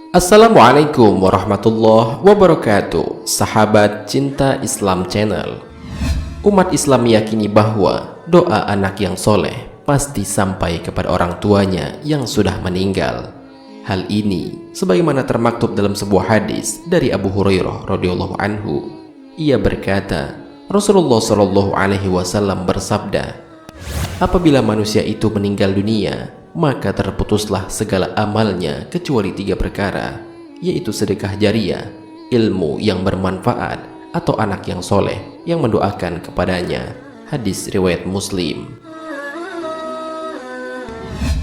Assalamualaikum warahmatullahi wabarakatuh. Sahabat Cinta Islam Channel. Umat Islam meyakini bahwa doa anak yang soleh pasti sampai kepada orang tuanya yang sudah meninggal. Hal ini sebagaimana termaktub dalam sebuah hadis dari Abu Hurairah radhiyallahu anhu. Ia berkata, Rasulullah shallallahu alaihi wasallam bersabda, apabila manusia itu meninggal dunia, maka terputuslah segala amalnya kecuali 3 perkara, yaitu sedekah jariah, ilmu yang bermanfaat, atau anak yang soleh yang mendoakan kepadanya. Hadis riwayat Muslim.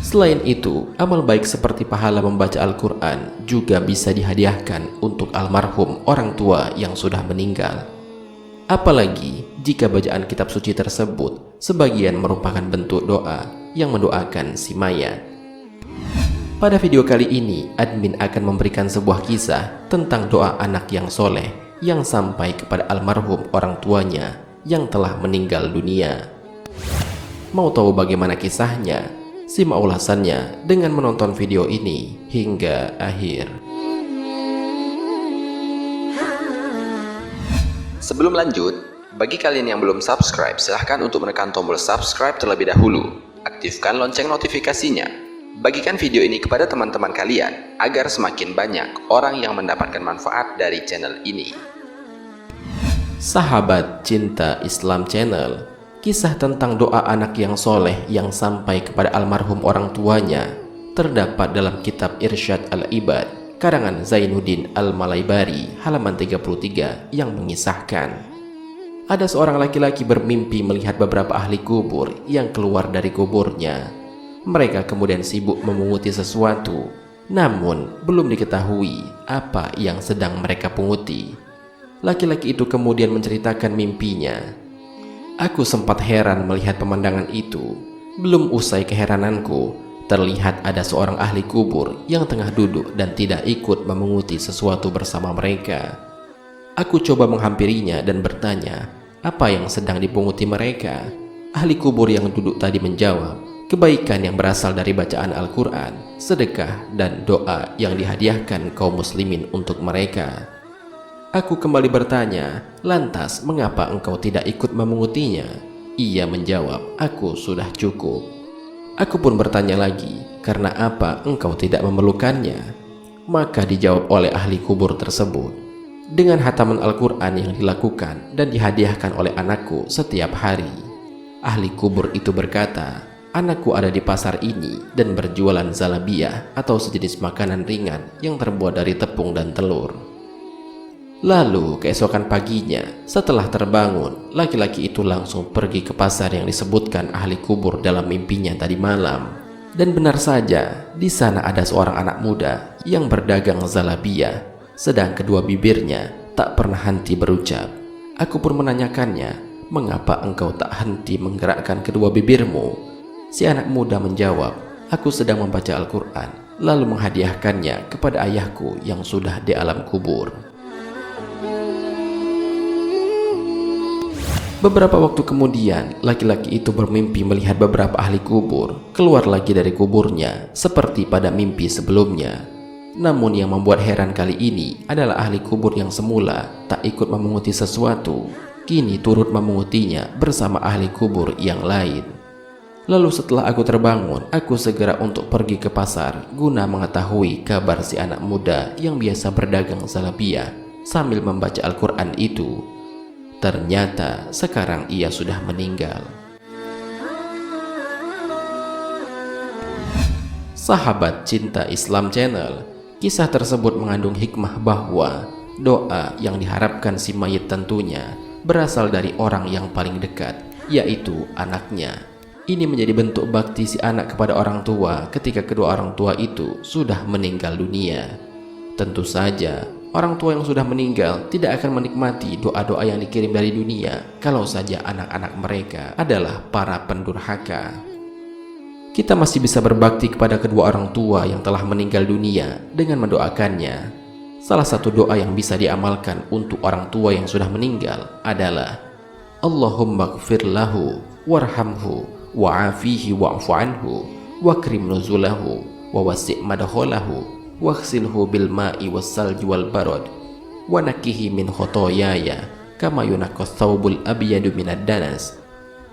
Selain itu, amal baik seperti pahala membaca Al-Quran juga bisa dihadiahkan untuk almarhum orang tua yang sudah meninggal. Apalagi jika bacaan kitab suci tersebut sebagian merupakan bentuk doa yang mendoakan si mayat. Pada video kali ini, admin akan memberikan sebuah kisah tentang doa anak yang soleh yang sampai kepada almarhum orang tuanya yang telah meninggal dunia. Mau tahu bagaimana kisahnya? Simak ulasannya dengan menonton video ini hingga akhir. Sebelum lanjut, bagi kalian yang belum subscribe, silahkan untuk menekan tombol subscribe terlebih dahulu. Aktifkan lonceng notifikasinya. Bagikan video ini kepada teman-teman kalian agar semakin banyak orang yang mendapatkan manfaat dari channel ini. Sahabat Cinta Islam Channel, kisah tentang doa anak yang soleh yang sampai kepada almarhum orang tuanya terdapat dalam kitab Irsyad Al-Ibad karangan Zainuddin Al-Malaybari halaman 33 yang mengisahkan, ada seorang laki-laki bermimpi melihat beberapa ahli kubur yang keluar dari kuburnya. Mereka kemudian sibuk memunguti sesuatu, namun belum diketahui apa yang sedang mereka punguti. Laki-laki itu kemudian menceritakan mimpinya. Aku sempat heran melihat pemandangan itu. Belum usai keherananku, terlihat ada seorang ahli kubur yang tengah duduk dan tidak ikut memunguti sesuatu bersama mereka. Aku coba menghampirinya dan bertanya, apa yang sedang dipunguti mereka? Ahli kubur yang duduk tadi menjawab, kebaikan yang berasal dari bacaan Al-Quran, sedekah, dan doa yang dihadiahkan kaum muslimin untuk mereka. Aku kembali bertanya, lantas mengapa engkau tidak ikut memungutinya? Ia menjawab, aku sudah cukup. Aku pun bertanya lagi, karena apa engkau tidak memerlukannya? Maka dijawab oleh ahli kubur tersebut, dengan hataman Al-Quran yang dilakukan dan dihadiahkan oleh anakku setiap hari. Ahli kubur itu berkata, anakku ada di pasar ini dan berjualan zalabiyah atau sejenis makanan ringan yang terbuat dari tepung dan telur. Lalu keesokan paginya, setelah terbangun, laki-laki itu langsung pergi ke pasar yang disebutkan ahli kubur dalam mimpinya tadi malam. Dan benar saja, di sana ada seorang anak muda yang berdagang zalabiyah, sedang kedua bibirnya tak pernah henti berucap. Aku pun menanyakannya, mengapa engkau tak henti menggerakkan kedua bibirmu? Si anak muda menjawab, aku sedang membaca Al-Quran, lalu menghadiahkannya kepada ayahku yang sudah di alam kubur. Beberapa waktu kemudian, laki-laki itu bermimpi melihat beberapa ahli kubur keluar lagi dari kuburnya seperti pada mimpi sebelumnya. Namun yang membuat heran kali ini adalah ahli kubur yang semula tak ikut memunguti sesuatu, kini turut memungutinya bersama ahli kubur yang lain. Lalu setelah aku terbangun, aku segera untuk pergi ke pasar guna mengetahui kabar si anak muda yang biasa berdagang zalabiyah sambil membaca Al-Quran itu. Ternyata sekarang ia sudah meninggal. Sahabat Cinta Islam Channel, kisah tersebut mengandung hikmah bahwa doa yang diharapkan si mayit tentunya berasal dari orang yang paling dekat, yaitu anaknya. Ini menjadi bentuk bakti si anak kepada orang tua ketika kedua orang tua itu sudah meninggal dunia. Tentu saja, orang tua yang sudah meninggal tidak akan menikmati doa-doa yang dikirim dari dunia kalau saja anak-anak mereka adalah para pendurhaka. Kita masih bisa berbakti kepada kedua orang tua yang telah meninggal dunia dengan mendoakannya. Salah satu doa yang bisa diamalkan untuk orang tua yang sudah meninggal adalah Allahumma gfir lahu warhamhu wa'afihi wa'fu anhu wakrim nuzulahu wa wasi' madkhalahu waghsilhu bil ma'i wassalji wal barad wa nakkihi min khotoyaya kama yunaqqas thawbul abyadu minad danas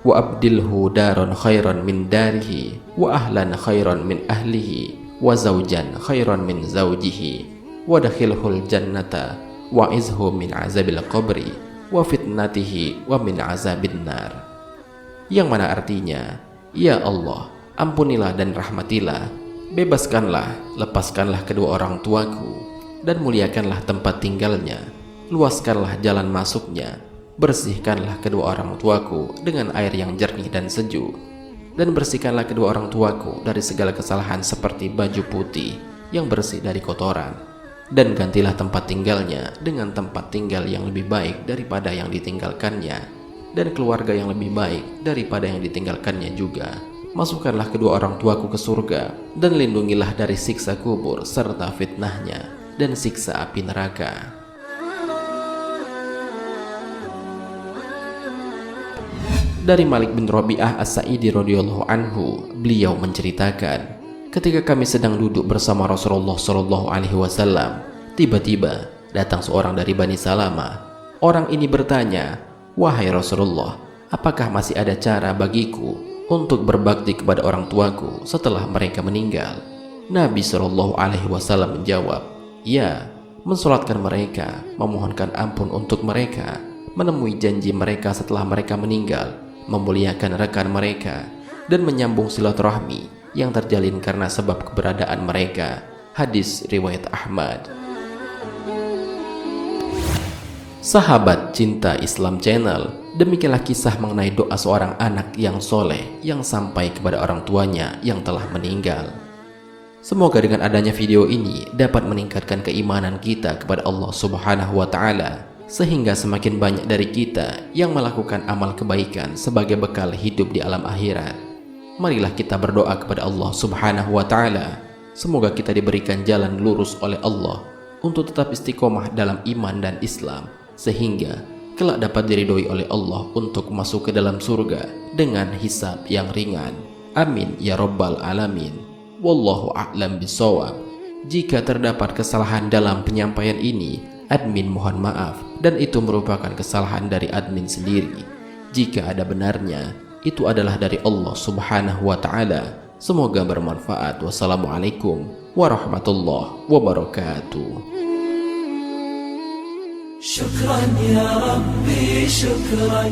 wa abdilhu daron khairan min darihi wa ahlan khairan min ahlihi wa zawjan khairan min zawjihi wa dakhilhul jannata wa izhu min azabil qabri wa fitnatihi wa min azabin nar. Yang mana artinya, ya Allah, ampunilah dan rahmatilah, bebaskanlah, lepaskanlah kedua orang tuaku, dan muliakanlah tempat tinggalnya, luaskanlah jalan masuknya, bersihkanlah kedua orang tuaku dengan air yang jernih dan sejuk, dan bersihkanlah kedua orang tuaku dari segala kesalahan seperti baju putih yang bersih dari kotoran, dan gantilah tempat tinggalnya dengan tempat tinggal yang lebih baik daripada yang ditinggalkannya, dan keluarga yang lebih baik daripada yang ditinggalkannya juga. Masukkanlah kedua orang tuaku ke surga, dan lindungilah dari siksa kubur serta fitnahnya dan siksa api neraka. Dari Malik bin Rabi'ah As-Sa'idi radhiyallahu anhu, beliau menceritakan, ketika kami sedang duduk bersama Rasulullah sallallahu alaihi wasallam, tiba-tiba datang seorang dari Bani Salamah. Orang ini bertanya, "Wahai Rasulullah, apakah masih ada cara bagiku untuk berbakti kepada orang tuaku setelah mereka meninggal?" Nabi sallallahu alaihi wasallam menjawab, "Ya, mensolatkan mereka, memohonkan ampun untuk mereka, menemui janji mereka setelah mereka meninggal, memuliakan rekan mereka, dan menyambung silaturahmi yang terjalin karena sebab keberadaan mereka." Hadis riwayat Ahmad. Sahabat Cinta Islam Channel, demikianlah kisah mengenai doa seorang anak yang soleh yang sampai kepada orang tuanya yang telah meninggal. Semoga dengan adanya video ini dapat meningkatkan keimanan kita kepada Allah Subhanahu wa Ta'ala, sehingga semakin banyak dari kita yang melakukan amal kebaikan sebagai bekal hidup di alam akhirat. Marilah kita berdoa kepada Allah Subhanahu wa Ta'ala, semoga kita diberikan jalan lurus oleh Allah untuk tetap istiqomah dalam iman dan Islam, sehingga kelak dapat diridhoi oleh Allah untuk masuk ke dalam surga dengan hisab yang ringan. Amin ya rabbal alamin. Wallahu a'lam bishawab. Jika terdapat kesalahan dalam penyampaian ini, admin mohon maaf, dan itu merupakan kesalahan dari admin sendiri. Jika ada benarnya, itu adalah dari Allah Subhanahu wa Ta'ala. Semoga bermanfaat. Wassalamualaikum warahmatullahi wabarakatuh. شكرا يا ربي شكرا